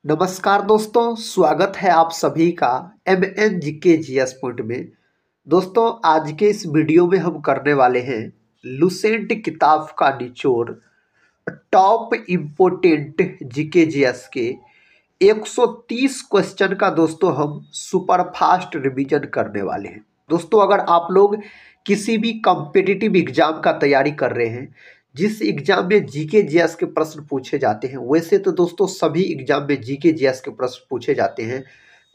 नमस्कार दोस्तों, स्वागत है आप सभी का एम एन जी के जीएस पॉइंट में। दोस्तों, आज के इस वीडियो में हम करने वाले हैं लुसेंट किताब का निचोड़ टॉप इम्पोर्टेंट जीके जीएस के 130 क्वेश्चन का दोस्तों हम सुपर फास्ट रिवीजन करने वाले हैं। दोस्तों, अगर आप लोग किसी भी कॉम्पिटिटिव एग्जाम का तैयारी कर रहे हैं, जिस एग्जाम में जीके जीएस के प्रश्न पूछे जाते हैं, वैसे तो दोस्तों सभी एग्जाम में जीके जीएस के प्रश्न पूछे जाते हैं,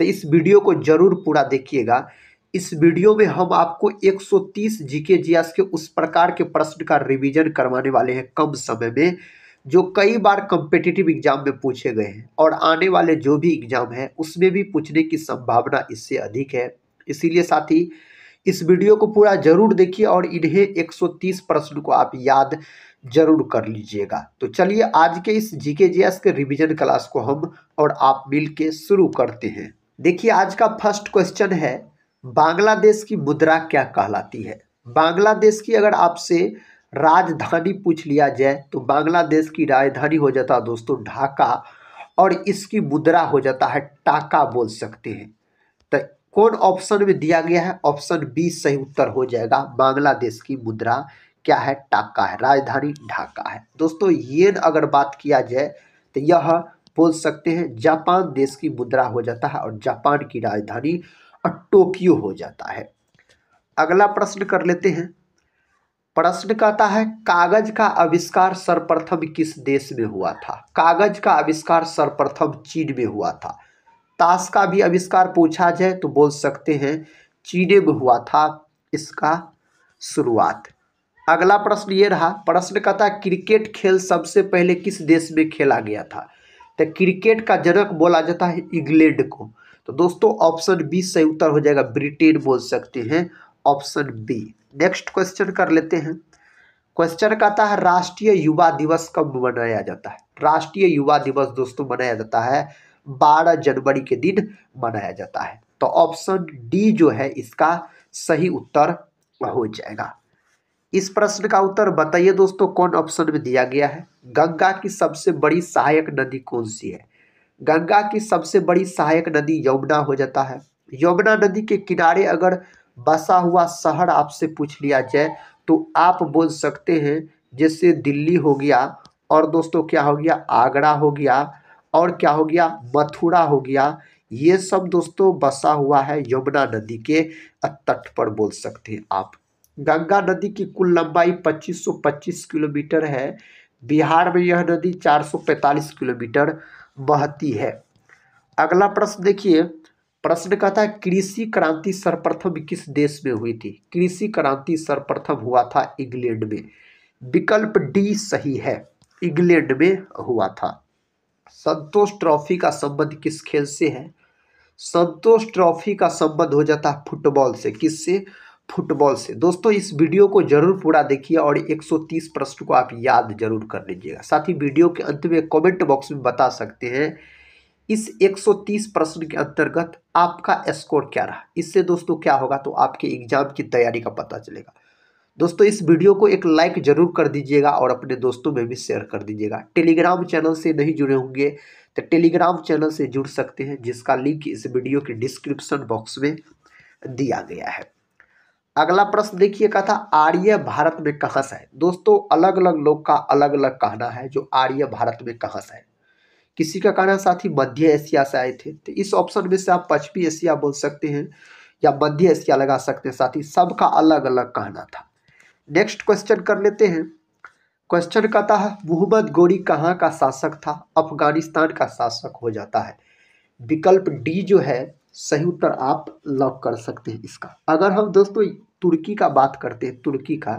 तो इस वीडियो को जरूर पूरा देखिएगा। इस वीडियो में हम आपको 130 जीके जीएस के उस प्रकार के प्रश्न का रिवीजन करवाने वाले हैं कम समय में, जो कई बार कॉम्पिटिटिव एग्जाम में पूछे गए हैं और आने वाले जो भी एग्जाम है उसमें भी पूछने की संभावना इससे अधिक है। इसीलिए साथी इस वीडियो को पूरा जरूर देखिए और इन्हें 130 प्रश्न को आप याद जरूर कर लीजिएगा। तो चलिए आज के इस जीके जीएस के रिवीजन क्लास को हम और आप मिल के शुरू करते हैं। देखिए, आज का फर्स्ट क्वेश्चन है, बांग्लादेश की मुद्रा क्या कहलाती है। बांग्लादेश की अगर आपसे राजधानी पूछ लिया जाए तो बांग्लादेश की राजधानी हो जाता है दोस्तों ढाका, और इसकी मुद्रा हो जाता है टाका बोल सकते हैं। तो कौन ऑप्शन में दिया गया है? ऑप्शन बी सही उत्तर हो जाएगा। बांग्लादेश की मुद्रा क्या है? टाका है, राजधानी ढाका है। दोस्तों, येन अगर बात किया जाए तो यह बोल सकते हैं जापान देश की मुद्रा हो जाता है और जापान की राजधानी टोक्यो हो जाता है। अगला प्रश्न कर लेते हैं। प्रश्न कहता है, कागज का आविष्कार सर्वप्रथम किस देश में हुआ था? कागज का आविष्कार सर्वप्रथम चीन में हुआ था। ताश का भी आविष्कार पूछा जाए तो बोल सकते हैं चीन में हुआ था इसका शुरुआत। अगला प्रश्न ये रहा, प्रश्न कहता है क्रिकेट खेल सबसे पहले किस देश में खेला गया था? तो क्रिकेट का जनक बोला जाता है इंग्लैंड को। तो दोस्तों ऑप्शन बी सही उत्तर हो जाएगा, ब्रिटेन बोल सकते हैं, ऑप्शन बी। नेक्स्ट क्वेश्चन कर लेते हैं। क्वेश्चन कहता है राष्ट्रीय युवा दिवस कब मनाया जाता है? राष्ट्रीय युवा दिवस दोस्तों मनाया जाता है 12 जनवरी के दिन मनाया जाता है। तो ऑप्शन डी जो है इसका सही उत्तर हो जाएगा। इस प्रश्न का उत्तर बताइए दोस्तों, कौन ऑप्शन में दिया गया है? गंगा की सबसे बड़ी सहायक नदी कौन सी है? गंगा की सबसे बड़ी सहायक नदी यमुना हो जाता है। यमुना नदी के किनारे अगर बसा हुआ शहर आपसे पूछ लिया जाए तो आप बोल सकते हैं जैसे दिल्ली हो गया, और दोस्तों क्या हो गया, आगरा हो गया, और क्या हो गया, मथुरा हो गया। ये सब दोस्तों बसा हुआ है यमुना नदी के तट पर बोल सकते हैं आप। गंगा नदी की कुल लंबाई 2525 किलोमीटर है। बिहार में यह नदी 445 किलोमीटर बहती है। अगला प्रश्न देखिए, प्रश्न कहता है कृषि क्रांति सर्वप्रथम किस देश में हुई थी? कृषि क्रांति सर्वप्रथम हुआ था इंग्लैंड में। विकल्प डी सही है, इंग्लैंड में हुआ था। संतोष ट्रॉफी का संबंध किस खेल से है? संतोष ट्रॉफी का संबंध हो जाता है फुटबॉल से। किससे? फुटबॉल से। दोस्तों इस वीडियो को जरूर पूरा देखिए और 130 प्रश्न को आप याद जरूर कर लीजिएगा। साथ ही वीडियो के अंत में कमेंट बॉक्स में बता सकते हैं इस 130 प्रश्न के अंतर्गत आपका स्कोर क्या रहा। इससे दोस्तों क्या होगा, तो आपके एग्जाम की तैयारी का पता चलेगा। दोस्तों इस वीडियो को एक लाइक जरूर कर दीजिएगा और अपने दोस्तों में भी शेयर कर दीजिएगा। टेलीग्राम चैनल से नहीं जुड़े होंगे तो टेलीग्राम चैनल से जुड़ सकते हैं, जिसका लिंक इस वीडियो के डिस्क्रिप्शन बॉक्स में दिया गया है। अगला प्रश्न देखिए, कहा था आर्य भारत में कहाँ से है? दोस्तों अलग अलग लोग का अलग अलग कहना है जो आर्य भारत में कहाँ से है। किसी का कहना साथी मध्य एशिया से आए थे, तो इस ऑप्शन में से आप पश्चिमी एशिया बोल सकते हैं या मध्य एशिया लगा सकते हैं। साथी सबका अलग अलग कहना था। नेक्स्ट क्वेश्चन कर लेते हैं। क्वेश्चन कहता है मोहम्मद गोरी कहाँ का शासक था? अफगानिस्तान का शासक हो जाता है। विकल्प डी जो है सही उत्तर आप लॉक कर सकते हैं इसका। अगर हम दोस्तों तुर्की का बात करते हैं, तुर्की का,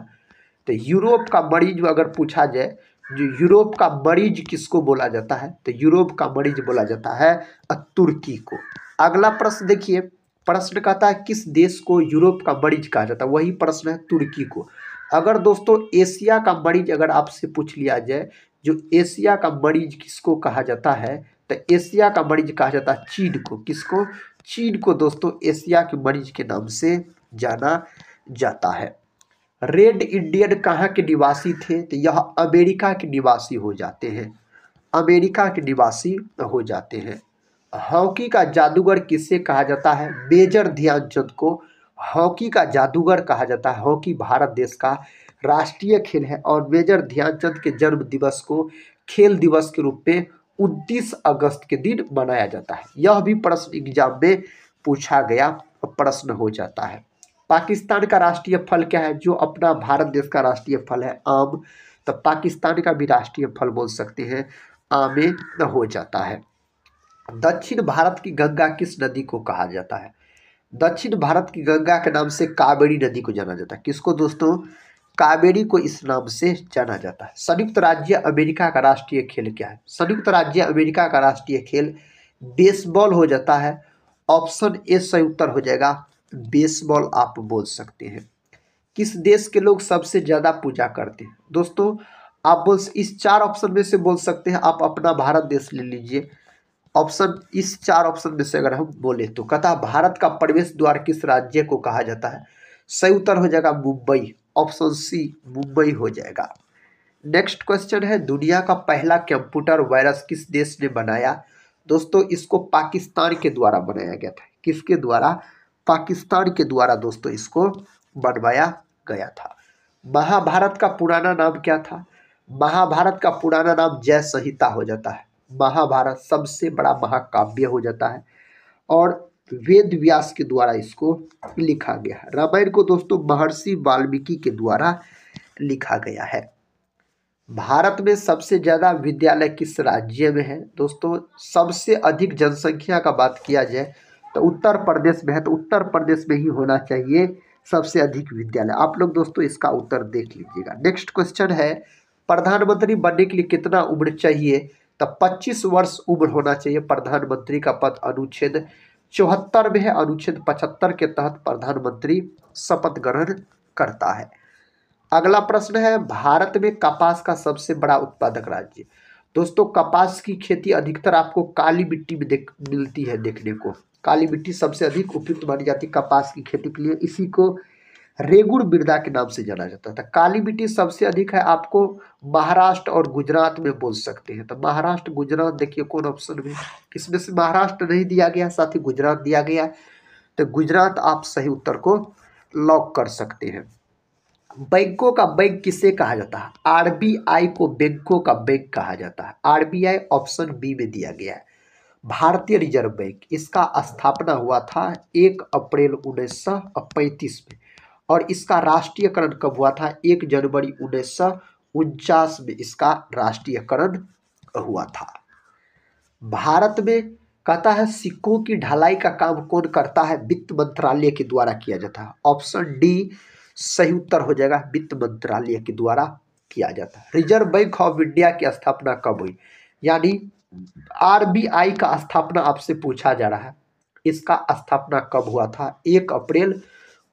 तो यूरोप का मरीज अगर पूछा जाए, जो यूरोप का मरीज किसको बोला जाता है? तो यूरोप का मरीज बोला जाता है तुर्की को। अगला प्रश्न देखिए, प्रश्न कहता है किस देश को यूरोप का मरीज कहा जाता है? वही प्रश्न है तुर्की को। अगर दोस्तों एशिया का मरीज अगर आपसे पूछ लिया जाए, जो एशिया का मरीज किसको कहा जाता है? तो एशिया का मरीज कहा जाता है चीन को। किसको? चीन को दोस्तों एशिया के मरीज के नाम से जाना जाता है। रेड इंडियन कहाँ के निवासी थे? तो यह अमेरिका के निवासी हो जाते हैं। अमेरिका के निवासी हो जाते हैं। हॉकी का जादूगर किसे कहा जाता है? मेजर ध्यानचंद को हॉकी का जादूगर कहा जाता है। हॉकी भारत देश का राष्ट्रीय खेल है और मेजर ध्यानचंद के जन्म दिवस को खेल दिवस के रूप में 29 अगस्त के दिन मनाया जाता है। यह भी प्रश्न एग्जाम में पूछा गया प्रश्न हो जाता है। पाकिस्तान का राष्ट्रीय फल क्या है? जो अपना भारत देश का राष्ट्रीय फल है आम, तो पाकिस्तान का भी राष्ट्रीय फल बोल सकते हैं आमे हो जाता है। दक्षिण भारत की गंगा किस नदी को कहा जाता है? दक्षिण भारत की गंगा के नाम से कावेरी नदी को जाना जाता है। किसको दोस्तों? कावेरी को इस नाम से जाना जाता है। संयुक्त राज्य अमेरिका का राष्ट्रीय खेल क्या है? संयुक्त राज्य अमेरिका का राष्ट्रीय खेल बेसबॉल हो जाता है। ऑप्शन ए सही उत्तर हो जाएगा, बेसबॉल आप बोल सकते हैं। किस देश के लोग सबसे ज्यादा पूजा करते हैं? दोस्तों आप बोल इस 4 ऑप्शन में से बोल सकते हैं, आप अपना भारत देश ले लीजिए। ऑप्शन इस 4 ऑप्शन में से अगर हम बोले तो कहता है भारत का प्रवेश द्वार किस राज्य को कहा जाता है? सही उत्तर हो जाएगा मुंबई। ऑप्शन सी मुंबई हो जाएगा। नेक्स्ट क्वेश्चन है, दुनिया का पहला कंप्यूटर वायरस किस देश ने बनाया? दोस्तों इसको पाकिस्तान के द्वारा बनाया गया था। किसके द्वारा? पाकिस्तान के द्वारा दोस्तों इसको बनवाया गया था। महाभारत का पुराना नाम क्या था? महाभारत का पुराना नाम जय संहिता हो जाता है। महाभारत सबसे बड़ा महाकाव्य हो जाता है और वेद व्यास के द्वारा इसको लिखा गया है। रामायण को दोस्तों महर्षि वाल्मीकि के द्वारा लिखा गया है। भारत में सबसे ज्यादा विद्यालय किस राज्य में है? दोस्तों सबसे अधिक जनसंख्या का बात किया जाए तो उत्तर प्रदेश में है, तो उत्तर प्रदेश में ही होना चाहिए सबसे अधिक विद्यालय। आप लोग दोस्तों इसका उत्तर देख लीजिएगा। नेक्स्ट क्वेश्चन है, प्रधानमंत्री बनने के लिए कितना उम्र चाहिए? तो 25 वर्ष उम्र होना चाहिए प्रधानमंत्री का पद अनुच्छेद 74 में है। अनुच्छेद 75 के तहत प्रधानमंत्री शपथ ग्रहण करता है। अगला प्रश्न है, भारत में कपास का सबसे बड़ा उत्पादक राज्य? दोस्तों कपास की खेती अधिकतर आपको काली मिट्टी में मिलती है देखने को। काली मिट्टी सबसे अधिक उपयुक्त मानी जाती है कपास की खेती के लिए। इसी को रेगुड़ मृदा के नाम से जाना जाता था। काली मिट्टी सबसे अधिक है आपको महाराष्ट्र और गुजरात में बोल सकते हैं। तो महाराष्ट्र गुजरात देखिए कौन ऑप्शन में, इसमें से महाराष्ट्र नहीं दिया गया, साथ ही गुजरात दिया गया, तो गुजरात आप सही उत्तर को लॉक कर सकते हैं। बैंकों का बैंक किसे कहा जाता है? आरबीआई को बैंकों का बैंक कहा जाता है। आरबीआई ऑप्शन बी में दिया गया है। भारतीय रिजर्व बैंक, इसका स्थापना हुआ था 1 अप्रैल 1935 में और इसका राष्ट्रीयकरण कब हुआ था? 1 जनवरी 1949 में इसका राष्ट्रीयकरण हुआ था। भारत में कहता है सिक्कों की ढलाई का काम कौन करता है? वित्त मंत्रालय के द्वारा किया जाता है। ऑप्शन डी सही उत्तर हो जाएगा, वित्त मंत्रालय के द्वारा किया जाता है। रिजर्व बैंक ऑफ इंडिया की स्थापना कब हुई? यानी आरबीआई का स्थापना आपसे पूछा जा रहा है, इसका स्थापना कब हुआ था? 1 अप्रैल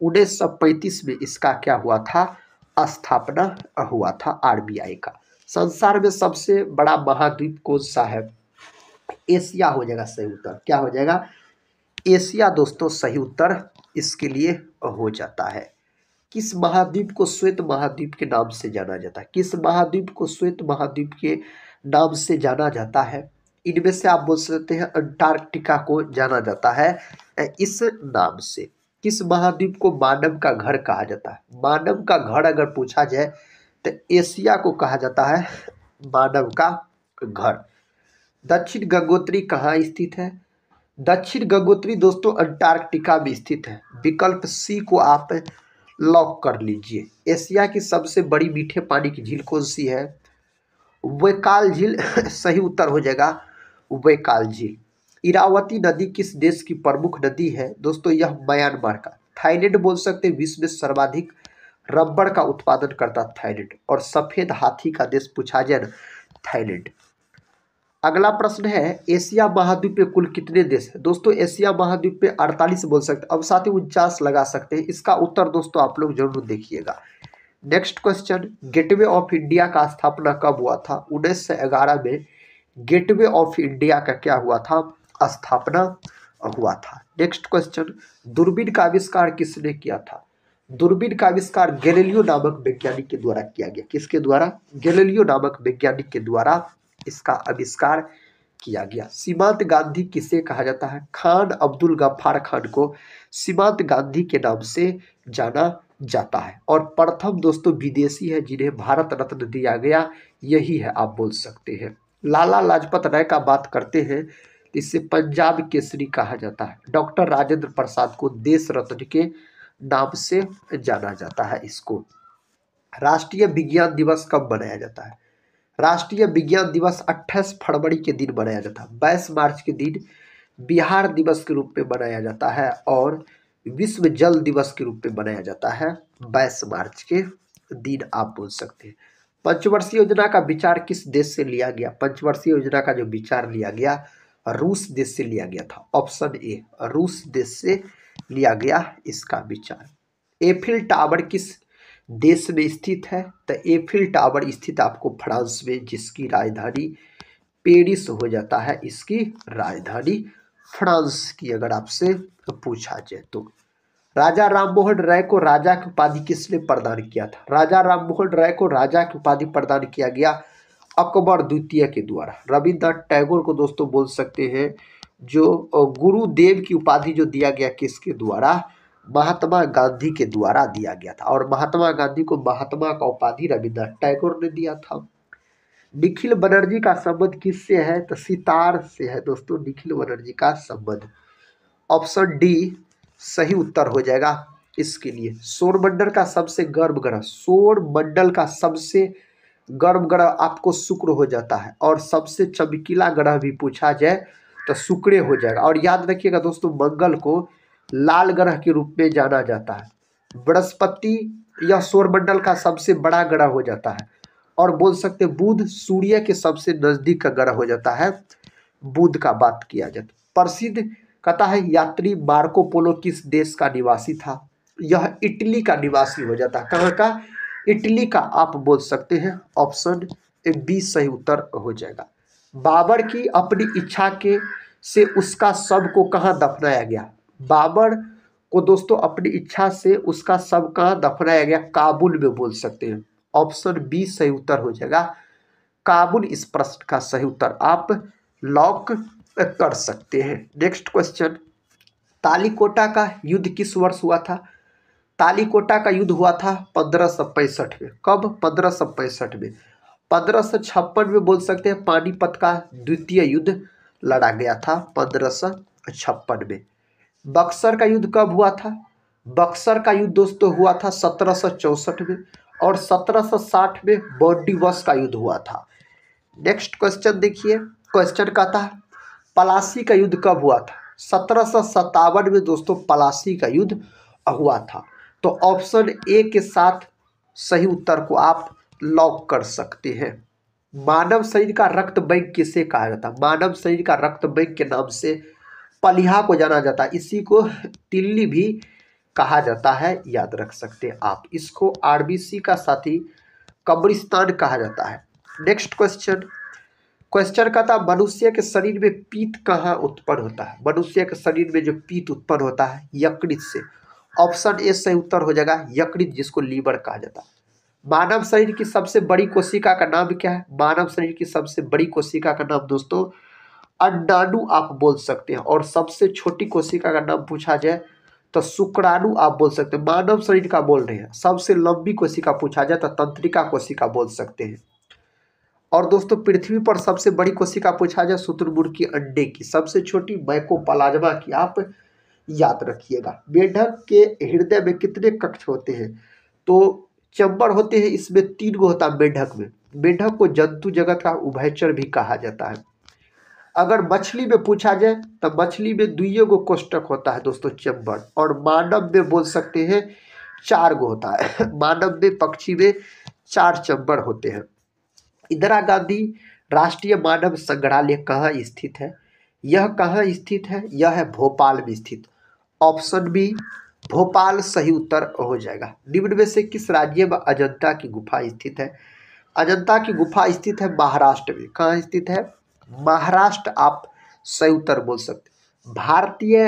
1935 में इसका क्या हुआ था? स्थापना हुआ था आरबीआई का। संसार में सबसे बड़ा महाद्वीप कौन सा है? एशिया हो जाएगा सही उत्तर। क्या हो जाएगा? एशिया दोस्तों सही उत्तर इसके लिए हो जाता है। किस महाद्वीप को श्वेत महाद्वीप के नाम से जाना जाता है? किस महाद्वीप को श्वेत महाद्वीप के नाम से जाना जाता है? इनमें से आप बोल सकते हैं अंटार्कटिका को जाना जाता है इस नाम से। किस महाद्वीप को मानव का घर कहा जाता है? मानव का घर अगर पूछा जाए तो एशिया को कहा जाता है मानव का घर। दक्षिण गंगोत्री कहाँ स्थित है? दक्षिण गंगोत्री दोस्तों अंटार्कटिका में स्थित है। विकल्प सी को आप लॉक कर लीजिए। एशिया की सबसे बड़ी मीठे पानी की झील कौन सी है? वैकाल झील सही उत्तर हो जाएगा, वैकाल झील। इरावती नदी किस देश की प्रमुख नदी है? दोस्तों यह म्यांमार का। थाईलैंड बोल सकते हैं, विश्व में सर्वाधिक रबड़ का उत्पादन करता थाईलैंड। और सफेद हाथी का देश पूछा जाए ना, थाईलैंड। अगला प्रश्न है, एशिया महाद्वीप में कुल कितने देश हैं? दोस्तों एशिया महाद्वीप पे 48 बोल सकते हैं, अब साथ ही 49 लगा सकते हैं। इसका उत्तर दोस्तों आप लोग जरूर देखिएगा। Next question, gateway of India का स्थापना कब हुआ था? 1911 में गेटवे ऑफ इंडिया का क्या हुआ था? स्थापना हुआ था। नेक्स्ट क्वेश्चन, दूरबीन का आविष्कार किसने किया था? दूरबीन का आविष्कार गैलीलियो नामक वैज्ञानिक के द्वारा किया गया। किसके द्वारा? गैलीलियो नामक वैज्ञानिक के द्वारा इसका आविष्कार किया गया। सीमांत गांधी किसे कहा जाता है? खान अब्दुल गफ्फार खान को सीमांत गांधी के नाम से जाना जाता है। और प्रथम दोस्तों विदेशी है जिन्हें भारत रत्न दिया गया, यही है, आप बोल सकते हैं। लाला लाजपत राय का बात करते हैं, इसे पंजाब केसरी कहा जाता है। डॉक्टर राजेंद्र प्रसाद को देश रत्न के नाम से जाना जाता है। इसको राष्ट्रीय विज्ञान दिवस कब मनाया जाता है? राष्ट्रीय विज्ञान दिवस 28 फरवरी के दिन मनाया जाता है। 22 मार्च के दिन बिहार दिवस के रूप में मनाया जाता है और विश्व जल दिवस के रूप में मनाया जाता है 22 मार्च के दिन, आप बोल सकते हैं। पंचवर्षीय योजना का विचार किस देश से लिया गया? पंचवर्षीय योजना का जो विचार लिया गया रूस देश से लिया गया था। ऑप्शन ए, रूस देश से लिया गया इसका विचार। एफिल टावर किस देश में स्थित है? तो एफिल टावर स्थित आपको फ्रांस में, जिसकी राजधानी पेरिस हो जाता है। इसकी राजधानी फ्रांस की अगर आपसे पूछा जाए तो। राजा राममोहन राय को राजा की उपाधि किसने प्रदान किया था? राजा राममोहन राय को राजा की उपाधि प्रदान किया गया अकबर द्वितीय के द्वारा। रविन्द्रनाथ टैगोर को दोस्तों बोल सकते हैं जो गुरुदेव की उपाधि जो दिया गया किसके द्वारा? महात्मा गांधी के द्वारा दिया गया था। और महात्मा गांधी को महात्मा का उपाधि रविन्द्रनाथ टैगोर ने दिया था। निखिल बनर्जी का संबंध किससे है? तो सितार से है दोस्तों निखिल बनर्जी का संबंध। ऑप्शन डी सही उत्तर हो जाएगा इसके लिए। सौरमंडल का सबसे गर्म ग्रह, सौरमंडल का सबसे गर्म ग्रह आपको शुक्र हो जाता है। और सबसे चमकीला ग्रह भी पूछा जाए तो शुक्र हो जाएगा। और याद रखिएगा दोस्तों मंगल को लाल ग्रह के रूप में जाना जाता है। बृहस्पति यह सौरमंडल का सबसे बड़ा ग्रह हो जाता है। और बोल सकते बुध सूर्य के सबसे नजदीक का ग्रह हो जाता है। बुध का बात किया जाए प्रसिद्ध कहता है यात्री मार्को पोलो किस देश का निवासी था? यह इटली का निवासी हो जाता है। कहाँ का? इटली का, आप बोल सकते हैं। ऑप्शन बी सही उत्तर हो जाएगा। बाबर की अपनी इच्छा के से उसका शव को कहाँ दफनाया गया? बाबर को दोस्तों अपनी इच्छा से उसका शव कहाँ दफनाया गया? काबुल में, बोल सकते हैं। ऑप्शन बी सही उत्तर हो जाएगा। काबुल इस प्रश्न का सही उत्तर आप लॉक कर सकते हैं। नेक्स्ट क्वेश्चन, तालीकोटा का युद्ध किस वर्ष हुआ था? तालीकोटा का युद्ध हुआ था 1565 में। कब? 1565 में। 1556 में बोल सकते हैं पानीपत का द्वितीय युद्ध लड़ा गया था 1556 में। बक्सर का युद्ध कब हुआ था? बक्सर का युद्ध दोस्तों हुआ था 1764 में। और 1760 में बॉन्डिवस का युद्ध हुआ था। नेक्स्ट क्वेश्चन देखिए, क्वेश्चन का था पलासी का युद्ध कब हुआ था? 1757 में दोस्तों पलासी का युद्ध हुआ था। तो ऑप्शन ए के साथ सही उत्तर को आप लॉक कर सकते हैं। मानव शरीर का रक्त बैंक किसे कहा जाता है? मानव शरीर का रक्त बैंक के नाम से पलिहा को जाना जाता है। इसी को तिल्ली भी कहा जाता है, याद रख सकते हैं आप। इसको आरबीसी का साथी कब्रिस्तान कहा जाता है। नेक्स्ट क्वेश्चन, क्वेश्चन का था मनुष्य के शरीर में पीत कहाँ उत्पन्न होता है? मनुष्य के शरीर में जो पीत उत्पन्न होता है यकृत से। ऑप्शन ए सही उत्तर हो जाएगा यकृत, जिसको लीवर कहा जाता है। मानव शरीर की सबसे बड़ी कोशिका का नाम क्या है? मानव शरीर की सबसे बड़ी कोशिका का नाम दोस्तों अंडाणु आप बोल सकते हैं। और सबसे छोटी कोशिका का नाम पूछा जाए तो शुक्राणु आप बोल सकते हैं। मानव शरीर का बोल रहे हैं। सबसे लंबी कोशिका पूछा जाए तो तंत्रिका कोशिका बोल सकते हैं। और दोस्तों पृथ्वी पर सबसे बड़ी कोशिका पूछा जाए शुतुरमुर्ग की अंडे की। सबसे छोटी माइकोप्लाज्मा की, आप याद रखिएगा। मेंढक के हृदय में कितने कक्ष होते हैं? तो चैम्बर होते हैं, इसमें 3 गो होता है मेंढक में। मेंढक को जंतु जगत का उभयचर भी कहा जाता है। अगर मछली में पूछा जाए तो मछली में 2 गो कोष्ठक होता है दोस्तों, चैम्बर। और मानव में बोल सकते हैं 4 गो होता है। मानव में, पक्षी में 4 चैम्बर होते हैं। इंदिरा गांधी राष्ट्रीय मानव संग्रहालय कहाँ स्थित है? यह कहाँ स्थित है? यह है भोपाल में स्थित। ऑप्शन बी भोपाल सही उत्तर हो जाएगा। निम्न में से किस राज्य में अजंता की गुफा स्थित है? अजंता की गुफा स्थित है महाराष्ट्र में। कहाँ स्थित है? महाराष्ट्र, आप सही उत्तर बोल सकते। भारतीय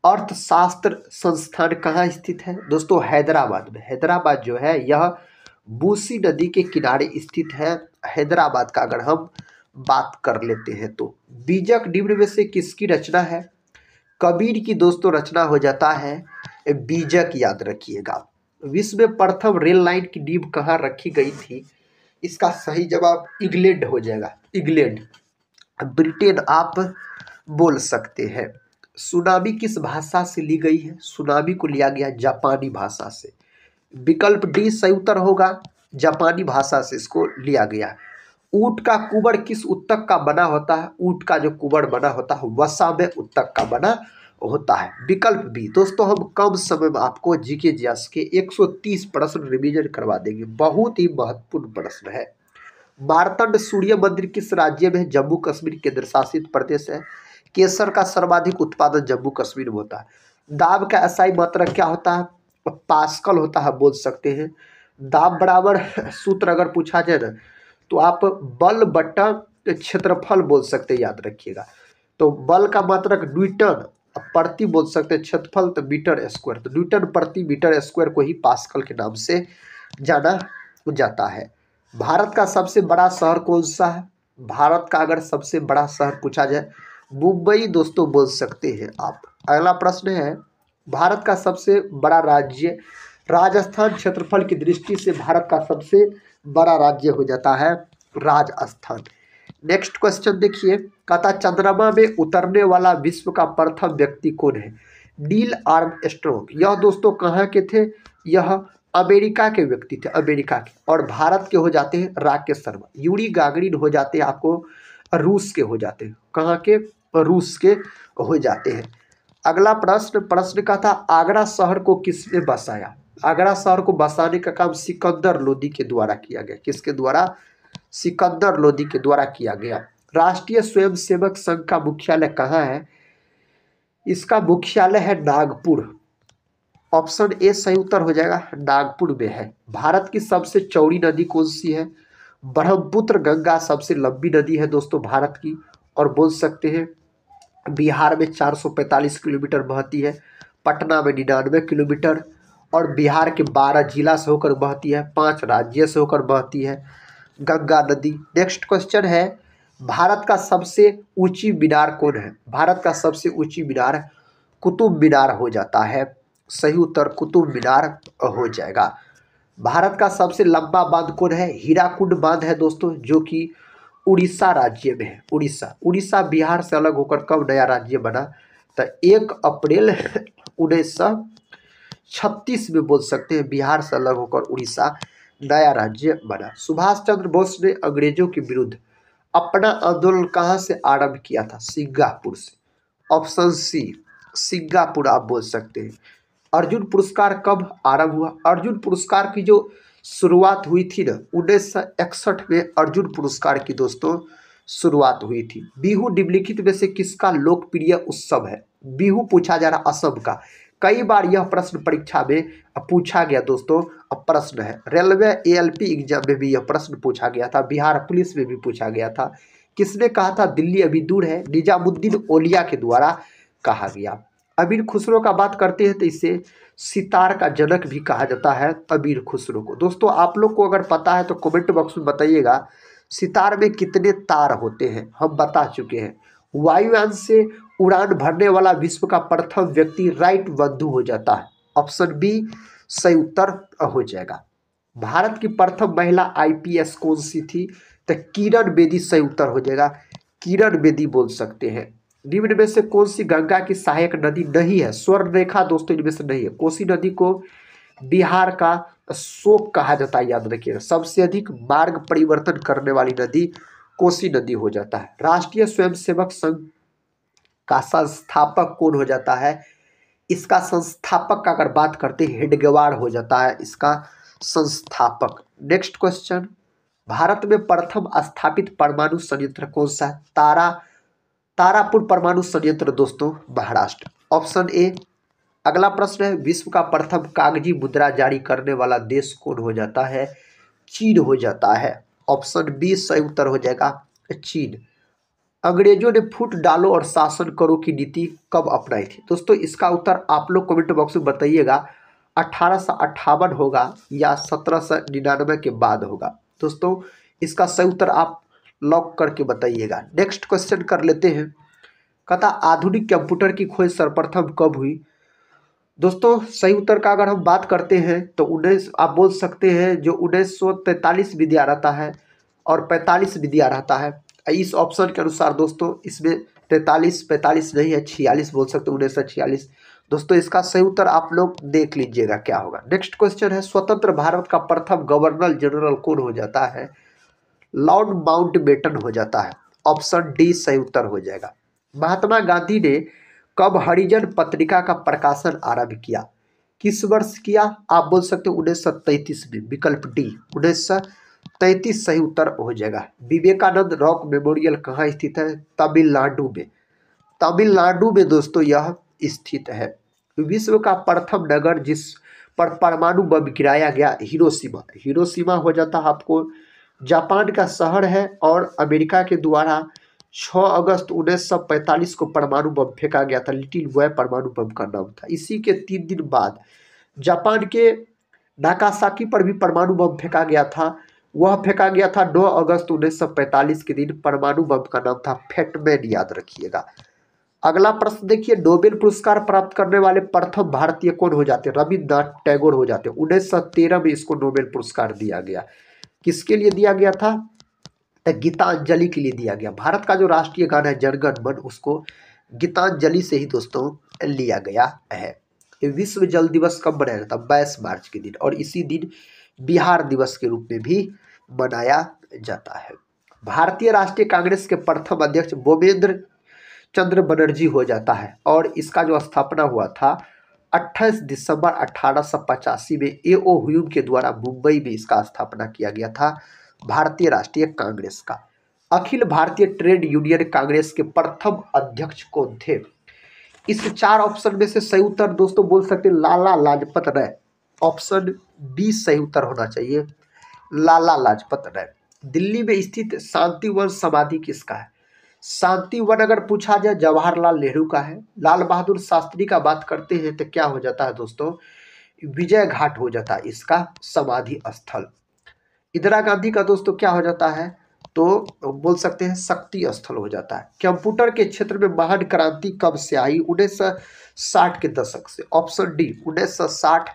अर्थशास्त्र संस्थान कहाँ स्थित है? दोस्तों हैदराबाद में। हैदराबाद जो है यह बूसी नदी के किनारे स्थित है। हैदराबाद का अगर हम बात कर लेते हैं तो बीजक निम्न में से किसकी रचना है? कबीर की दोस्तों रचना हो जाता है बीजक, याद रखिएगा। विश्व में प्रथम रेल लाइन की नींव कहाँ रखी गई थी? इसका सही जवाब इंग्लैंड हो जाएगा, इंग्लैंड। ब्रिटेन आप बोल सकते हैं। सुनामी किस भाषा से ली गई है? सुनामी को लिया गया जापानी भाषा से। विकल्प डी सही उत्तर होगा, जापानी भाषा से इसको लिया गया। ऊंट का कुबड़ किस उत्तक का बना होता है? ऊंट का जो कुबड़ बना होता है वसा में उत्तक का बना होता है। विकल्प बी। दोस्तों हम कम समय में आपको जीके जीएस के 130 प्रश्न रिवीजन करवा देंगे, बहुत ही महत्वपूर्ण प्रश्न है। मार्तंड सूर्य मंदिर किस राज्य में है? जम्मू कश्मीर केंद्र शासित प्रदेश है। केसर का सर्वाधिक उत्पादन जम्मू कश्मीर में होता है। दाब का एसआई मात्रक क्या होता है? पास्कल होता है, बोल सकते हैं। दाब बराबर सूत्र अगर पूछा जाए ना तो आप बल बट्टा क्षेत्रफल बोल सकते हैं, याद रखिएगा। तो बल का मात्रक न्यूटन, प्रति बोल सकते हैं, क्षेत्रफल तो मीटर स्क्वायर, तो न्यूटन प्रति मीटर स्क्वायर को ही पास्कल के नाम से जाना जाता है। भारत का सबसे बड़ा शहर कौन सा है? भारत का अगर सबसे बड़ा शहर पूछा जाए मुंबई दोस्तों बोल सकते हैं आप। अगला प्रश्न है भारत का सबसे बड़ा राज्य। राजस्थान क्षेत्रफल की दृष्टि से भारत का सबसे बड़ा राज्य हो जाता है राजस्थान। नेक्स्ट क्वेश्चन देखिए, कहता चंद्रमा में उतरने वाला विश्व का प्रथम व्यक्ति कौन है? Neil Armstrong. यह दोस्तों कहाँ के थे? यह अमेरिका के व्यक्ति थे, अमेरिका के। और भारत के हो जाते हैं राकेश शर्मा। यूरी गागरिन हो जाते हैं आपको रूस के हो जाते हैं। कहाँ के? रूस के हो जाते हैं। अगला प्रश्न का था आगरा शहर को किसने बसाया? आगरा शहर को बसाने का काम सिकंदर लोदी के द्वारा किया गया। किसके द्वारा? सिकंदर लोदी के द्वारा किया गया। राष्ट्रीय स्वयंसेवक संघ का मुख्यालय कहाँ है? इसका मुख्यालय है नागपुर। ऑप्शन ए सही उत्तर हो जाएगा, नागपुर में है। भारत की सबसे चौड़ी नदी कौन सी है? ब्रह्मपुत्र गंगा सबसे लंबी नदी है दोस्तों भारत की, और बोल सकते हैं बिहार में 445 किलोमीटर बहती है, पटना में 99 किलोमीटर, और बिहार के 12 जिला से होकर बहती है, 5 राज्य से होकर बहती है गंगा नदी। नेक्स्ट क्वेश्चन है भारत का सबसे ऊंची मीनार कौन है? भारत का सबसे ऊंची मीनार कुतुब मीनार हो जाता है। सही उत्तर कुतुब मीनार हो जाएगा। भारत का सबसे लंबा बांध कौन है? हीराकुंड बांध है दोस्तों, जो कि उड़ीसा राज्य में है। उड़ीसा बिहार से अलग होकर कब नया राज्य बना? तो 1 अप्रैल 1936 में बोल सकते हैं बिहार से अलग होकर उड़ीसा नया राज्य बना। सुभाष चंद्र बोस ने अंग्रेजों के विरुद्ध अपना आंदोलन कहाँ से आरंभ किया था? सिंगापुर से। ऑप्शन सी सिंगापुर आप बोल सकते हैं। अर्जुन पुरस्कार कब आरंभ हुआ? अर्जुन पुरस्कार की जो शुरुआत हुई थी ना 1961 में अर्जुन पुरस्कार की दोस्तों शुरुआत हुई थी। बिहू निम्नलिखित में से किसका लोकप्रिय उत्सव है? बिहू पूछा जा रहा असम का। कई बार यह प्रश्न परीक्षा में पूछा गया दोस्तों, प्रश्न है। रेलवे एएलपी एग्जाम में भी यह प्रश्न पूछा गया था, बिहार पुलिस में भी पूछा गया था। किसने कहा था दिल्ली अभी दूर है? निजामुद्दीन औलिया के द्वारा कहा गया। अमीर खुसरो का बात करते हैं तो इसे सितार का जनक भी कहा जाता है, अमीर खुसरो को। दोस्तों आप लोग को अगर पता है तो कमेंट बॉक्स में बताइएगा सितार में कितने तार होते हैं, हम बता चुके हैं। वायुयान से उड़ान भरने वाला विश्व का प्रथम व्यक्ति राइट बंधु हो जाता है। ऑप्शन बी सही उत्तर हो जाएगा। भारत की प्रथम महिला आईपीएस कौन सी थी? तो किरण बेदी सही उत्तर हो जाएगा, किरण बेदी बोल सकते हैं। निम्न में से कौन सी गंगा की सहायक नदी नहीं है? स्वर्ण रेखा दोस्तों इनमें से नहीं है। कोसी नदी को बिहार का शोक कहा जाता है, याद रखिएगा। सबसे अधिक मार्ग परिवर्तन करने वाली नदी कोसी नदी हो जाता है। राष्ट्रीय स्वयंसेवक संघ का संस्थापक कौन हो जाता है? इसका संस्थापक का अगर बात करते हैं हेडगेवार हो जाता है इसका संस्थापक। नेक्स्ट क्वेश्चन, भारत में प्रथम स्थापित परमाणु संयंत्र कौन सा है? तारापुर परमाणु संयंत्र दोस्तों महाराष्ट्र। Option A. अगला प्रश्न है विश्व का प्रथम कागजी मुद्रा जारी करने वाला देश कौन हो जाता है? चीन हो जाता है। ऑप्शन बी सही उत्तर हो जाएगा, चीन। अंग्रेजों ने फूट डालो और शासन करो की नीति कब अपनाई थी? दोस्तों इसका उत्तर आप लोग कमेंट बॉक्स में बताइएगा। 1858 होगा या 1799 के बाद होगा? दोस्तों इसका सही उत्तर आप लॉक करके बताइएगा। नेक्स्ट क्वेश्चन कर लेते हैं। कहता आधुनिक कंप्यूटर की खोज सर्वप्रथम कब हुई। दोस्तों सही उत्तर का अगर हम बात करते हैं तो 19 आप बोल सकते हैं जो 1943 में दिया रहता है और 45 में दिया रहता है। इस ऑप्शन के अनुसार दोस्तों इसमें 43 45 नहीं है, 46 बोल सकते हैं, 1946। दोस्तों इसका सही उत्तर आप लोग देख लीजिएगा क्या होगा। नेक्स्ट क्वेश्चन है स्वतंत्र भारत का प्रथम गवर्नर जनरल कौन हो जाता है। लॉर्ड माउंटबेटन हो जाता है। ऑप्शन डी सही उत्तर हो जाएगा। महात्मा गांधी ने कब हरिजन पत्रिका का प्रकाशन आरंभ किया। किस वर्ष किया। आप बोल सकते हो 1933 में। विकल्प डी 1933 सही उत्तर हो जाएगा। विवेकानंद रॉक मेमोरियल कहाँ स्थित है। तमिलनाडु में। तमिलनाडु में दोस्तों यह स्थित है। विश्व का प्रथम नगर जिस पर परमाणु बम गिराया गया हिरोशिमा। हिरोशिमा हो जाता है आपको जापान का शहर है और अमेरिका के द्वारा 6 अगस्त 1945 को परमाणु बम फेंका गया था। लिटिल बॉय परमाणु बम का नाम था। इसी के 3 दिन बाद जापान के नागासाकी पर भी परमाणु बम फेंका गया था। वह फेंका गया था 9 अगस्त 1945 के दिन। परमाणु बम का नाम था फैटमैन, याद रखिएगा। अगला प्रश्न देखिए, नोबेल पुरस्कार प्राप्त करने वाले प्रथम भारतीय कौन हो जाते हैं। रविन्द्रनाथ टैगोर हो जाते हैं। 1913 में इसको नोबेल पुरस्कार दिया गया। किसके लिए दिया गया था। गीतांजलि के लिए दिया गया। भारत का जो राष्ट्रीय गान है जन गण मन, उसको गीतांजलि से ही दोस्तों लिया गया है। विश्व जल दिवस कब मनाया जाता है। 22 मार्च के दिन, और इसी दिन बिहार दिवस के रूप में भी मनाया जाता है। भारतीय राष्ट्रीय कांग्रेस के प्रथम अध्यक्ष बोमेंद्र चंद्र बनर्जी हो जाता है और इसका जो स्थापना हुआ था 28 दिसंबर 1885 में ए.ओ. ह्यूम के द्वारा मुंबई में इसका स्थापना किया गया था भारतीय राष्ट्रीय कांग्रेस का। अखिल भारतीय ट्रेड यूनियन कांग्रेस के प्रथम अध्यक्ष कौन थे। इस 4 ऑप्शन में से सही उत्तर दोस्तों बोल सकते हैं लाला लाजपत राय। ऑप्शन बी सही उत्तर होना चाहिए, लाला लाजपत राय। दिल्ली में स्थित शांतिवन समाधि किसका है। शांतिवन अगर पूछा जाए जवाहरलाल नेहरू का है। लाल बहादुर शास्त्री का बात करते हैं तो क्या हो जाता है दोस्तों, विजय घाट हो जाता है इसका समाधि स्थल। इंदिरा गांधी का दोस्तों क्या हो जाता है तो बोल सकते हैं शक्ति स्थल हो जाता है। कंप्यूटर के क्षेत्र में महान क्रांति कब से आई। 1960 के दशक से। ऑप्शन डी 1960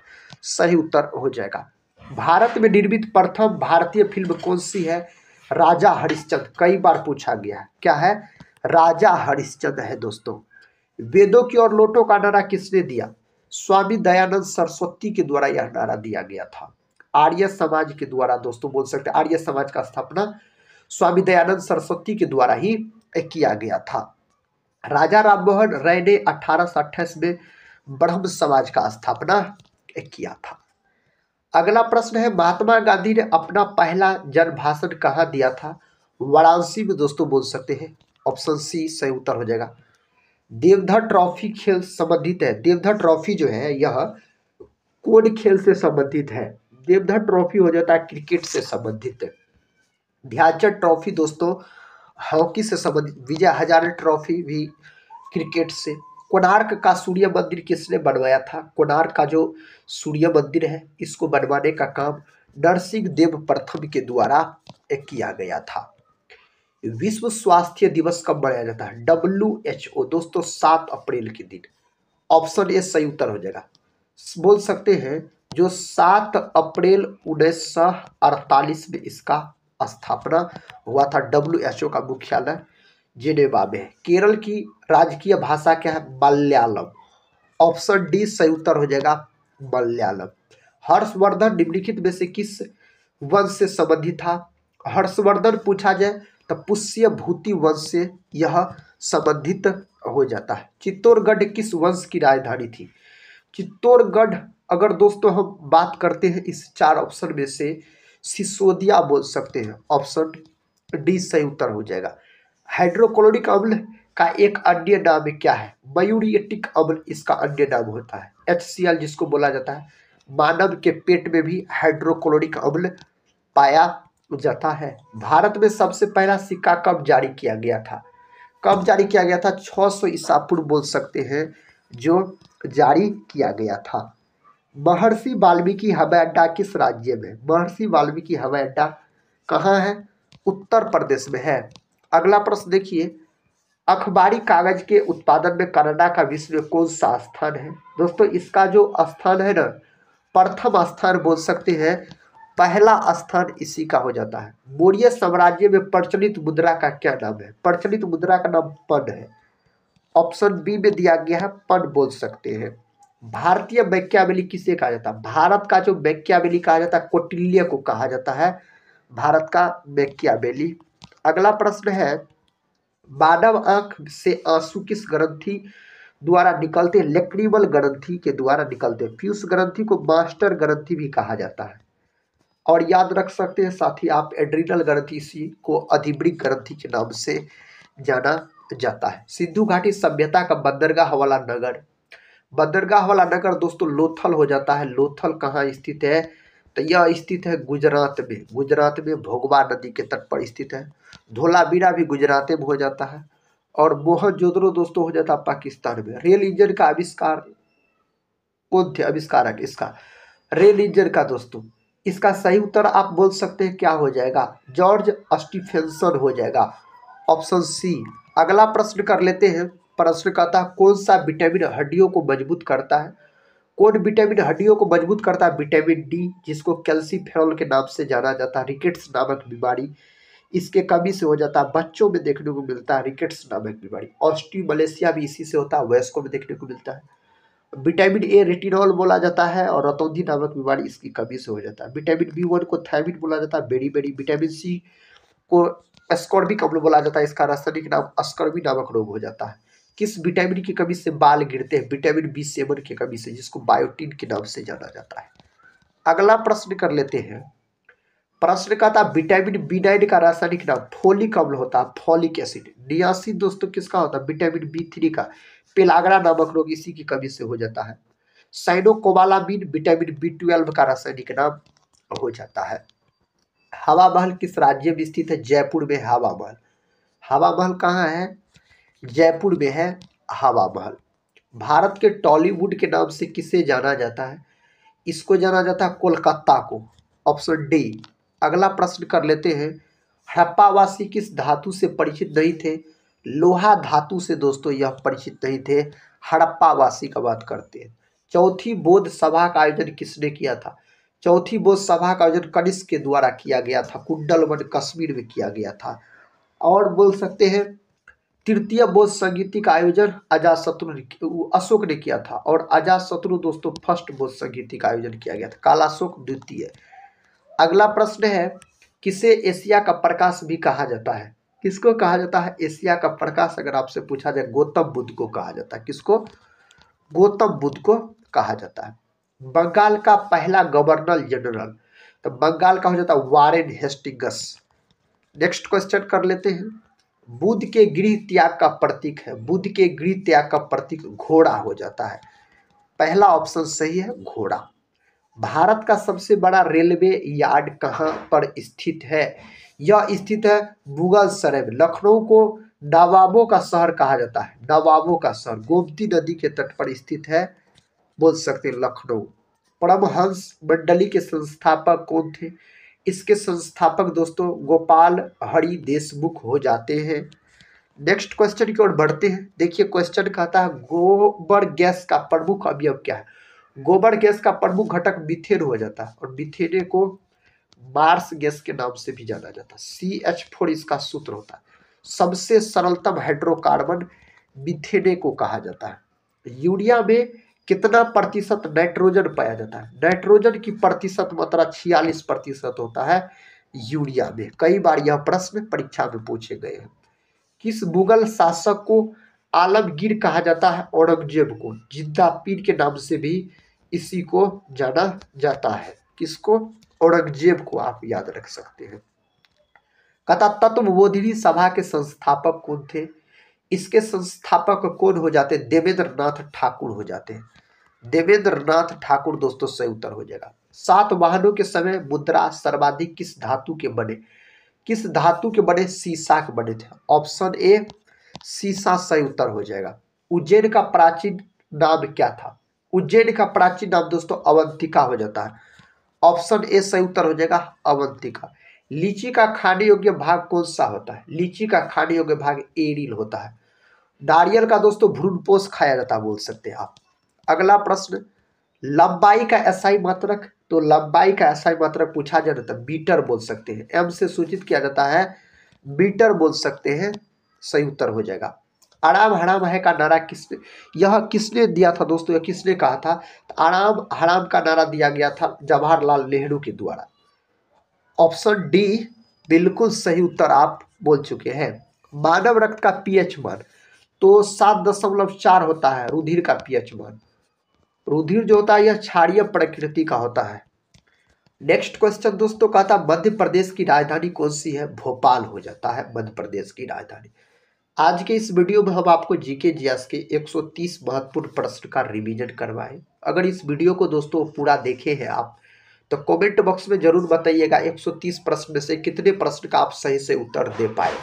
सही उत्तर हो जाएगा। भारत में निर्मित प्रथम भारतीय फिल्म कौन सी है। राजा हरिश्चंद्र, कई बार पूछा गया है। क्या है, राजा हरिश्चंद्र है दोस्तों। वेदों की ओर लौटो का नारा किसने दिया। स्वामी दयानंद सरस्वती के द्वारा यह नारा दिया गया था। आर्य समाज के द्वारा दोस्तों बोल सकते हैं, आर्य समाज का स्थापना स्वामी दयानंद सरस्वती के द्वारा ही किया गया था। राजा राममोहन राय ने 1828 में ब्रह्म समाज का स्थापना किया था। अगला प्रश्न है, महात्मा गांधी ने अपना पहला जन भाषण कहाँ दिया था। वाराणसी में दोस्तों बोल सकते हैं। ऑप्शन सी सही उत्तर हो जाएगा। देवधर ट्रॉफी खेल संबंधित है। देवधर ट्रॉफी जो है यह कौन खेल से संबंधित है। देवधर ट्रॉफी हो जाता है क्रिकेट से संबंधित। ध्यानचंद ट्रॉफी दोस्तों हॉकी से संबंधित। विजय हजारे ट्रॉफी भी क्रिकेट से। कोणार्क का सूर्य मंदिर किसने बनवाया था। कोणार्क का जो सूर्य मंदिर है इसको बनवाने का काम नरसिंह देव प्रथम के द्वारा किया गया था। विश्व स्वास्थ्य दिवस कब मनाया जाता है। WHO दोस्तों 7 अप्रैल के दिन। ऑप्शन ए सही उत्तर हो जाएगा। बोल सकते हैं जो 7 अप्रैल 1948 में इसका स्थापना हुआ था। WHO का मुख्यालय जिनेवा में है। केरल की राजकीय भाषा क्या है। मलयालम। ऑप्शन डी सही उत्तर हो जाएगा, मलयालम। हर्षवर्धन निम्नलिखित में से किस वंश से संबंधित था। हर्षवर्धन पूछा जाए तो पुष्य भूति वंश से यह संबंधित हो जाता है। चित्तौड़गढ़ किस वंश की राजधानी थी। चित्तौड़गढ़ अगर दोस्तों हम बात करते हैं इस 4 ऑप्शन में से सिसोदिया बोल सकते हैं। ऑप्शन डी सही उत्तर हो जाएगा। हाइड्रोक्लोरिक अम्ल का एक अन्य नाम क्या है। मयूरिएटिक अम्ल इसका अन्य नाम होता है। HCl जिसको बोला जाता है। मानव के पेट में भी हाइड्रोक्लोरिक अम्ल पाया जाता है। भारत में सबसे पहला सिक्का कब जारी किया गया था। कब जारी किया गया था। 600 ईसा पूर्व बोल सकते हैं जो जारी किया गया था। महर्षि वाल्मीकि हवाई अड्डा किस राज्य में। महर्षि वाल्मीकि हवाई अड्डा कहाँ है उत्तर प्रदेश में है। अगला प्रश्न देखिए, अखबारी कागज के उत्पादन में कनाडा का विश्व में कौन सा स्थान है? दोस्तों इसका जो स्थान है ना, प्रथम स्थान बोल सकते हैं, पहला स्थान इसी का हो जाता है। मौर्य साम्राज्य में प्रचलित मुद्रा का क्या नाम है? प्रचलित मुद्रा का नाम पन है। ऑप्शन बी में दिया गया है, पन बोल सकते हैं। भारतीय मैकियावेली किसे कहा जाता है? भारत का जो मैकियावेली कहा जाता है, कौटिल्य को कहा जाता है भारत का मैकियावेली। अगला प्रश्न है, मानव आंख से आंसू किस ग्रंथि द्वारा निकलते हैं? लेक्रिमल ग्रंथि के द्वारा निकलते हैं। पीयूष ग्रंथि को मास्टर ग्रंथि भी कहा जाता है। और याद रख सकते हैं साथ ही आप एड्रिनल ग्रंथि, इसी को अधिवृक्क ग्रंथि के नाम से जाना जाता है। सिंधु घाटी सभ्यता का बंदरगाह वाला नगर, बंदरगाह वाला नगर दोस्तों लोथल हो जाता है। लोथल कहाँ स्थित है? तो यह स्थित है गुजरात में। गुजरात में भोगवा नदी के तट पर स्थित है। धोलावीरा भी गुजरात में हो जाता है। और मोहनजोदड़ो दोस्तों हो जाता है पाकिस्तान में। रेल इंजन का आविष्कार कौन थे आविष्कारक इसका? रेल इंजन का दोस्तों, इसका सही उत्तर आप बोल सकते हैं क्या हो जाएगा? जॉर्ज स्टीफेंसन हो जाएगा, ऑप्शन सी। अगला प्रश्न कर लेते हैं। प्रश्न कहता है, कौन सा विटामिन हड्डियों को मजबूत करता है? कौन विटामिन हड्डियों को मजबूत करता है? विटामिन डी, जिसको कैल्सीफेरॉल के नाम से जाना जाता है। रिकेट्स नामक बीमारी इसके कमी से हो जाता है। बच्चों में देखने को मिलता है रिकेट्स नामक बीमारी। ऑस्टियोमलेशिया भी इसी से होता है, वयस्कों में देखने को मिलता है। विटामिन ए रेटिनॉल बोला जाता है और रतौंधी नामक बीमारी इसकी कमी से हो जाता है। विटामिन बी1 को थायमिन बोला जाता है, बेरी बेरी। विटामिन सी को एस्कॉर्बिक अम्ल बोला जाता है, इसका रासायनिक नाम अस्कर्बी नामक रोग हो जाता है। किस विटामिन की कमी से बाल गिरते हैं? विटामिन बी7 की कमी से, जिसको बायोटिन के नाम से जाना जाता है। अगला प्रश्न कर लेते हैं। प्रश्न का था, विटामिन बी9 का रासायनिक नाम फोलिक अम्ल होता है, फॉलिक एसिड। नियासिन दोस्तों किसका होता है? विटामिन बी3 का। पेलाग्रा नामक रोग इसी की कमी से हो जाता है। साइनोकोबालामिन विटामिन बी12 का रासायनिक नाम हो जाता है। हवा महल किस राज्य में स्थित है? जयपुर में हवा महल। हवा महल कहाँ है? जयपुर में है हवा महल। भारत के टॉलीवुड के नाम से किसे जाना जाता है? इसको जाना जाता है कोलकाता को, ऑप्शन डी। अगला प्रश्न कर लेते हैं। हड़प्पावासी किस धातु से परिचित नहीं थे? लोहा धातु से दोस्तों यह परिचित नहीं थे। हड़प्पावासी का बात करते हैं। चौथी बौद्ध सभा का आयोजन किसने किया था? चौथी बौद्ध सभा का आयोजन कनिष्क के द्वारा किया गया था। कुंडलवन कश्मीर में किया गया था। और बोल सकते हैं तृतीय बौद्ध संगीति का आयोजन अशोक ने किया था। और अजातशत्रु दोस्तों फर्स्ट बौद्ध संगीति का आयोजन किया गया था। कालाशोक द्वितीय। अगला प्रश्न है, किसे एशिया का प्रकाश भी कहा जाता है? किसको कहा जाता है एशिया का प्रकाश? अगर आपसे पूछा जाए, गौतम बुद्ध को कहा जाता है। किसको? गौतम बुद्ध को कहा जाता है। बंगाल का पहला गवर्नर जनरल, तो बंगाल का हो जाता है वारेन हेस्टिंग्स। नेक्स्ट क्वेश्चन कर लेते हैं। बुद्ध के गृह त्याग का प्रतीक है। बुद्ध के गृह त्याग का प्रतीक घोड़ा हो जाता है। पहला ऑप्शन सही है, घोड़ा। भारत का सबसे बड़ा रेलवे यार्ड कहाँ पर स्थित है? यह स्थित है मुगलसराय में। लखनऊ को नवाबों का शहर कहा जाता है। नवाबों का शहर गोमती नदी के तट पर स्थित है, बोल सकते हैं लखनऊ। परमहंस मंडली के संस्थापक कौन थे? इसके संस्थापक दोस्तों गोपाल हरि देशमुख हो जाते हैं। नेक्स्ट क्वेश्चन की ओर बढ़ते हैं। देखिए क्वेश्चन कहता है, गोबर गैस का प्रमुख अवयव क्या है? गोबर गैस का प्रमुख घटक मीथेन हो जाता है। और मीथेन को मार्स गैस के नाम से भी जाना जाता है। CH4 इसका सूत्र होता है। सबसे सरलतम हाइड्रोकार्बन मीथेन को कहा जाता है। यूरिया में कितना प्रतिशत नाइट्रोजन पाया जाता है? नाइट्रोजन की प्रतिशत मात्रा 46% होता है यूरिया में। कई बार यह प्रश्न परीक्षा में पूछे गए हैं। किस मुगल शासक को आलमगीर कहा जाता है? औरंगजेब को। जिंदा पीर के नाम से भी इसी को जाना जाता है। किसको? औरंगजेब को आप याद रख सकते हैं। कथा तत्वबोधिनी सभा के संस्थापक कौन थे? इसके संस्थापक कौन हो जाते? देवेंद्र नाथ ठाकुर हो जाते हैं। देवेंद्र नाथ ठाकुर दोस्तों सही उत्तर हो जाएगा। सातवाहनों के समय मुद्रा सर्वाधिक किस धातु के बने? किस धातु के बने? सीसा के बने थे। ऑप्शन ए सीसा सही उत्तर हो जाएगा। उज्जैन का प्राचीन नाम क्या था? उज्जैन का प्राचीन नाम दोस्तों अवंतिका हो जाता है। ऑप्शन ए सही उत्तर हो जाएगा, अवंतिका। लीची का खाने योग्य भाग कौन सा होता है? लीची का खाने योग्य भाग एरिल होता है। नारियल का दोस्तों भ्रूणपोष खाया जाता है, बोल सकते हैं आप। अगला प्रश्न, लंबाई का एसआई मात्रक, तो लंबाई का एसआई मात्रक पूछा जाए तो मीटर बोल सकते हैं, एम से सूचित किया जाता है, मीटर बोल सकते हैं, सही उत्तर हो जाएगा। आराम हराम है का नारा किसने दिया था दोस्तों, यह किसने कहा था? तो आराम हराम का नारा दिया गया था जवाहरलाल नेहरू के द्वारा। ऑप्शन डी बिल्कुल सही उत्तर आप बोल चुके हैं। मानव रक्त का पीएच मान, तो 7.4 होता है रुधिर का पीएच मान। रुधिर जो होता है यह क्षारीय प्रकृति का होता है। नेक्स्ट क्वेश्चन दोस्तों कहता है मध्य प्रदेश की राजधानी कौन सी है? भोपाल हो जाता है मध्य प्रदेश की राजधानी। आज के इस वीडियो में हम आपको जीके जीएस के 130 महत्वपूर्ण प्रश्न का रिवीजन करवाएं। अगर इस वीडियो को दोस्तों पूरा देखे हैं आप तो कमेंट बॉक्स में जरूर बताइएगा 130 प्रश्न में से कितने प्रश्न का आप सही से उत्तर दे पाए।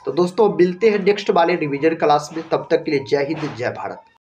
तो दोस्तों मिलते हैं नेक्स्ट वाले रिवीजन क्लास में, तब तक के लिए जय हिंद जय भारत।